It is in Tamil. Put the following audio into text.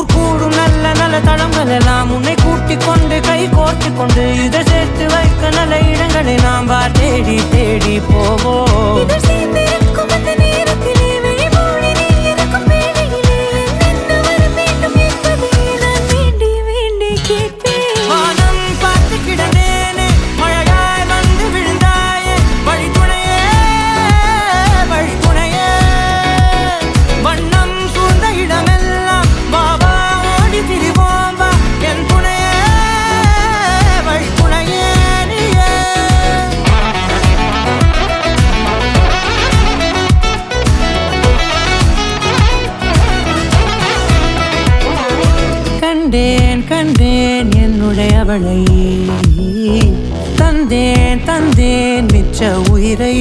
ஊர் கூடும் நல்ல நல்ல தளங்கள் எல்லாம் உன்னை கூட்டிக் கொண்டு கை கோர்த்து கொண்டு இதை சேர்த்து வைக்க நல்ல இடங்களை நாம் தேடி தேடி போவோம். கண்டேன் கண்டேன் என்னுடையவளை, தந்தேன் தந்தேன் மிச்ச உயிரை.